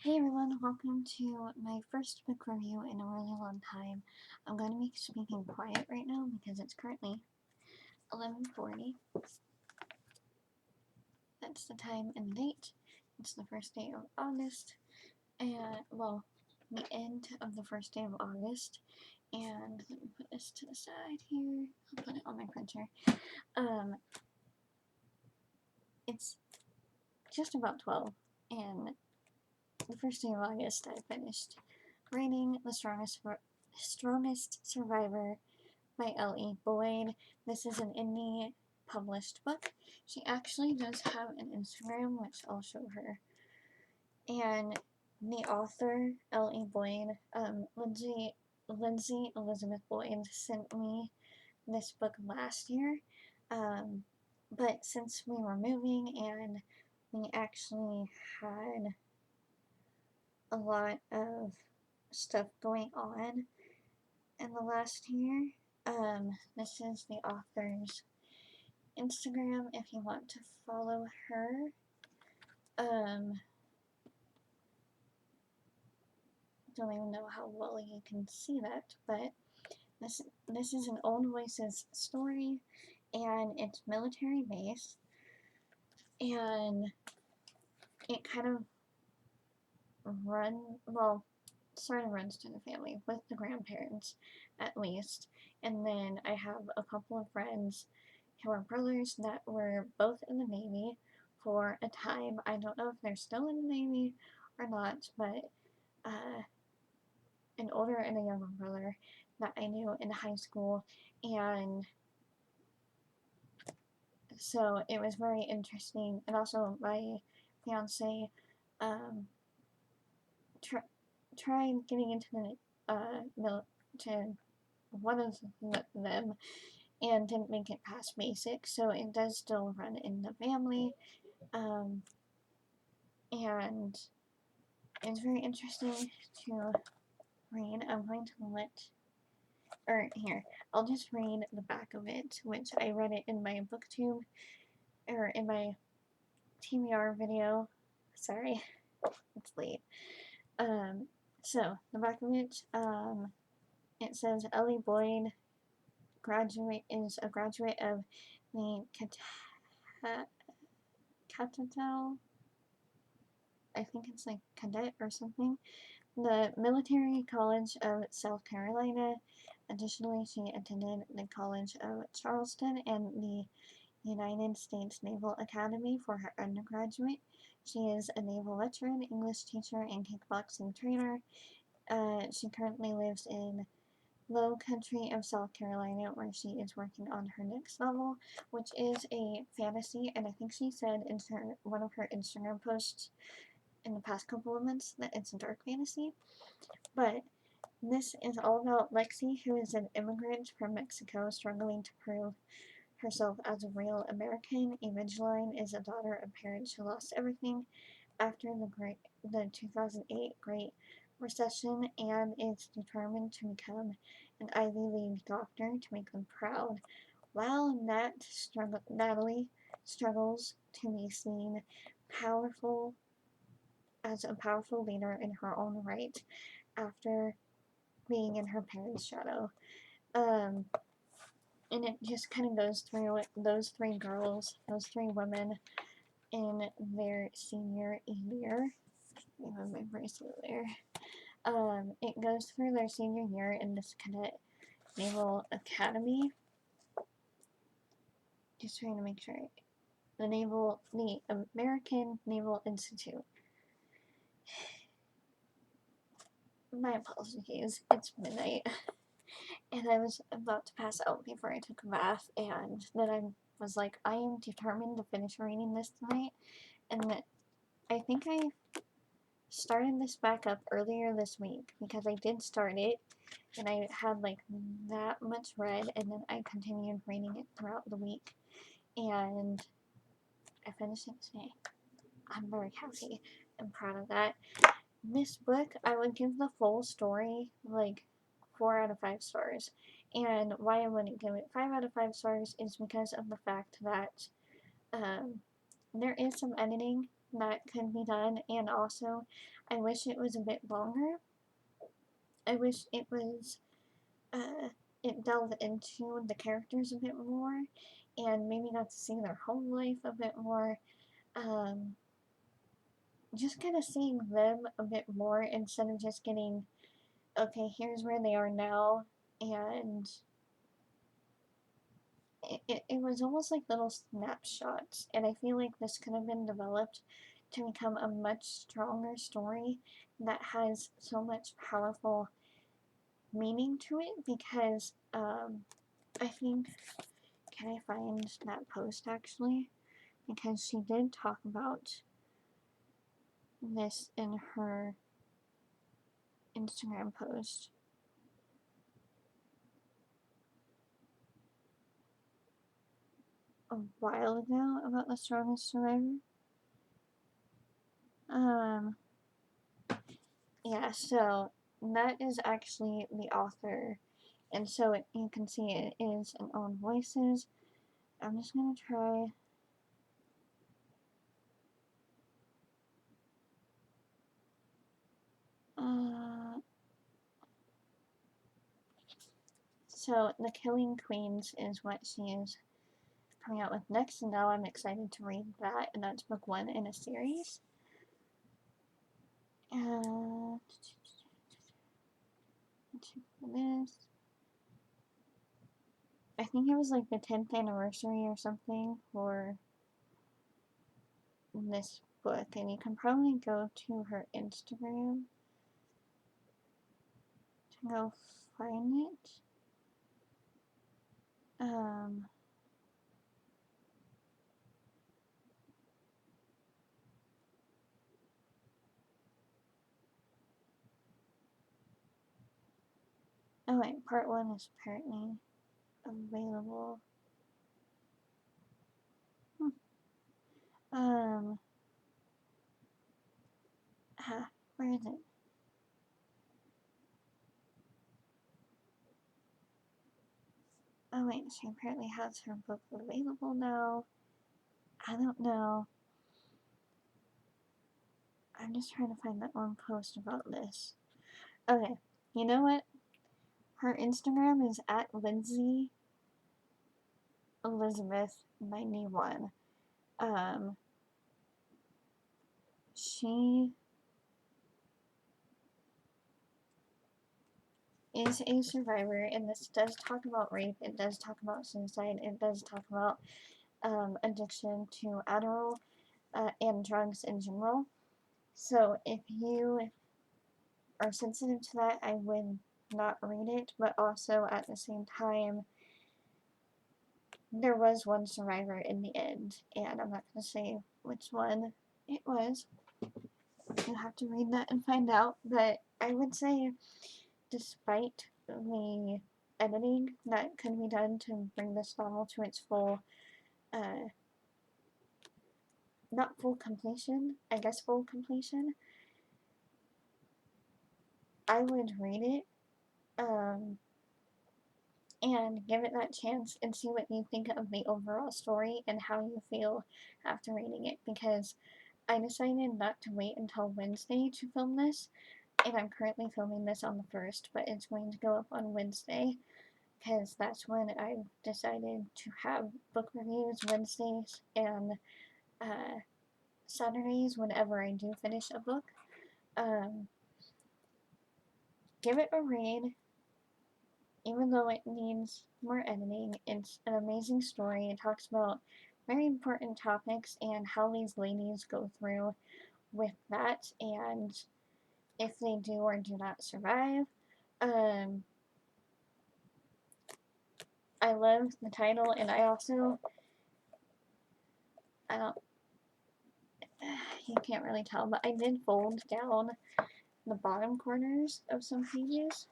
Hey everyone, welcome to my first book review in a really long time. I'm going to be speaking quiet right now because it's currently 11:40. That's the time and the date. It's the first day of August, and well, the end of the first day of August. And let me put this to the side here. I'll put it on my printer. It's just about 12, and the first day of August I finished reading The Strongest Survivor by L.E. Boyd. This is an indie published book. She actually does have an Instagram, which I'll show her. And the author, L.E. Boyd, Lindsay Elizabeth Boyd, sent me this book last year. But since we were moving and we actually had a lot of stuff going on in the last year, this is the author's Instagram if you want to follow her. Don't even know how well you can see that, but this is an Old Voices story, and it's military based, and it kind of sort of runs to the family with the grandparents, at least. And then I have a couple of friends who are brothers that were both in the Navy for a time. I don't know if they're still in the Navy or not, but an older and a younger brother that I knew in high school, and so it was very interesting. And also, my fiance tried getting into to one of them and didn't make it past basic, so it does still run in the family, and it's very interesting to read. I'm going to here, I'll just read the back of it, which I read it in my booktube, or in my TBR video. Sorry, it's late. So, the back of it, it says Ellie Boyd is a graduate of the Catatal, I think it's like cadet or something, the Military College of South Carolina. Additionally, she attended the College of Charleston and the United States Naval Academy for her undergraduate. She is a naval veteran, English teacher, and kickboxing trainer. She currently lives in Low Country of South Carolina, where she is working on her next novel, which is a fantasy, and I think she said in one of her Instagram posts in the past couple of months that it's a dark fantasy. But this is all about Lexi, who is an immigrant from Mexico struggling to prove herself as a real American. Evangeline is a daughter of parents who lost everything after the 2008 Great Recession and is determined to become an Ivy League doctor to make them proud. While Natalie struggles to be seen as a powerful leader in her own right after being in her parents' shadow. And it just kind of goes through those three women in their senior year. I have my bracelet there. It goes through their senior year in this cadet naval academy. Just trying to make sure. The American Naval Institute. My apologies. It's midnight. And I was about to pass out before I took a bath, and then I was like, I am determined to finish reading this tonight. And I think I started this back up earlier this week because I did start it and I had like that much read, and then I continued reading it throughout the week, and I finished it today. I'm very happy and proud of that. This book, I would give the full story like 4 out of 5 stars. And why I wouldn't give it 5 out of 5 stars is because of the fact that there is some editing that could be done, and also I wish it was a bit longer. I wish it was uh, it delved into the characters a bit more, and maybe got to see their whole life a bit more. Um, just kind of seeing them a bit more instead of just getting, okay, here's where they are now, and it was almost like little snapshots, and I feel like this could have been developed to become a much stronger story that has so much powerful meaning to it, because I think, can I find that post actually? Because she did talk about this in her Instagram post a while ago about the strongest survivor. Um, yeah, so that is actually the author, and so you can see it is in own voices. I'm just gonna try. Uh, so the Killing Queens is what she is coming out with next, and now I'm excited to read that, and that's book 1 in a series. This. I think it was like the 10th anniversary or something for this book, and you can probably go to her Instagram to go find it. Um, oh wait, part 1 is apparently available. Hmm. Um, where is it? Oh wait, she apparently has her book available now. I don't know. I'm just trying to find that one post about this. Okay, you know what? Her Instagram is at Lindsay Elizabeth 91. Um, she is a survivor, and this does talk about rape, it does talk about suicide, it does talk about addiction to Adderall and drugs in general. So if you are sensitive to that, I would not read it, but also at the same time, there was one survivor in the end, and I'm not going to say which one it was. You have to read that and find out, but I would say, despite the editing that could be done to bring this novel to its full, not full completion, I guess full completion, I would read it, and give it that chance and see what you think of the overall story and how you feel after reading it, because I decided not to wait until Wednesday to film this, and I'm currently filming this on the 1st, but it's going to go up on Wednesday, because that's when I decided to have book reviews Wednesdays and Saturdays whenever I do finish a book. Give it a read, even though it needs more editing. It's an amazing story. It talks about very important topics and how these ladies go through with that, and if they do or do not survive. I love the title, and I also, I don't, you can't really tell, but I did fold down the bottom corners of some pages,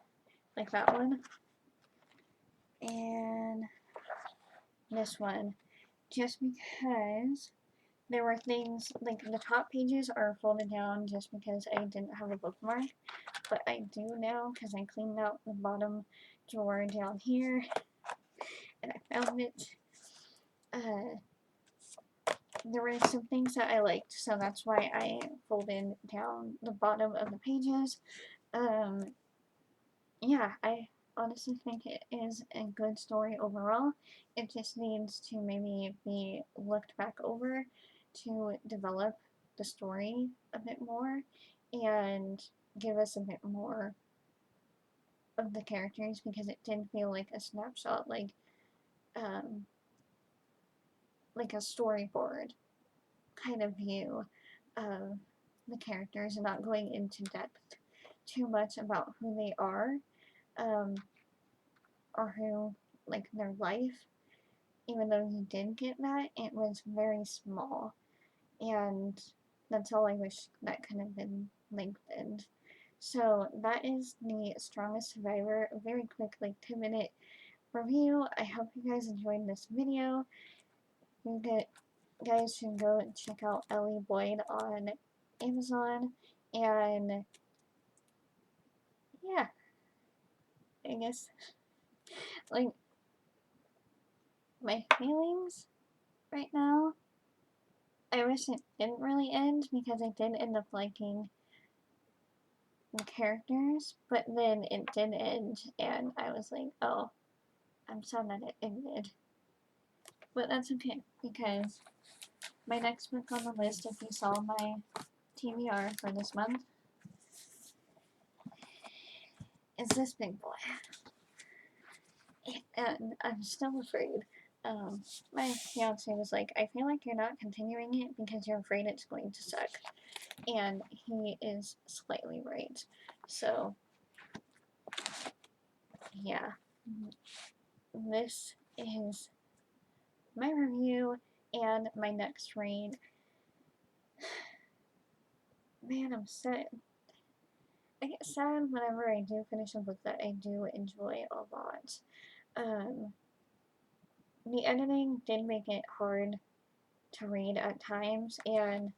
like that one, and this one, just because there were things, like the top pages are folded down just because I didn't have a bookmark, but I do now because I cleaned out the bottom drawer down here, and I found it. there were some things that I liked, so that's why I folded down the bottom of the pages. Um, yeah, I honestly think it is a good story overall. It just needs to maybe be looked back over to develop the story a bit more and give us a bit more of the characters, because it did feel like a snapshot, um, like a storyboard kind of view of the characters and not going into depth too much about who they are, um, or who, like, their life. Even though you did get that, it was very small, and that's all I wish that could have been lengthened. So that is the Strongest Survivor, a very quick, like, 2-minute review. I hope you guys enjoyed this video. You guys should go and check out Ellie Boyd on Amazon, and yeah, I guess, like, my feelings right now, I wish it didn't really end, because I did end up liking the characters, but then it did end, and I was like, oh, I'm sad that it ended. But that's okay, because my next book on the list, if you saw my TBR for this month, is this big boy. And I'm still afraid. My fiance was like, I feel like you're not continuing it because you're afraid it's going to suck. And he is slightly right. So, yeah. This is my review and my next read. Man, I'm sad. I get sad whenever I do finish a book that I do enjoy a lot. Um, the editing did make it hard to read at times, and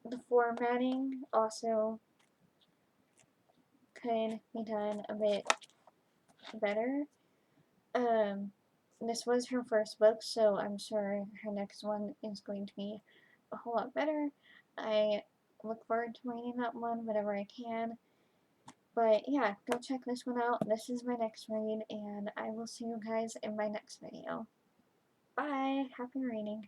the formatting also could be done a bit better. Um, this was her first book, so I'm sure her next one is going to be a whole lot better. I look forward to reading that one whenever I can. But yeah, go check this one out. This is my next read, and I will see you guys in my next video. Bye! Happy reading.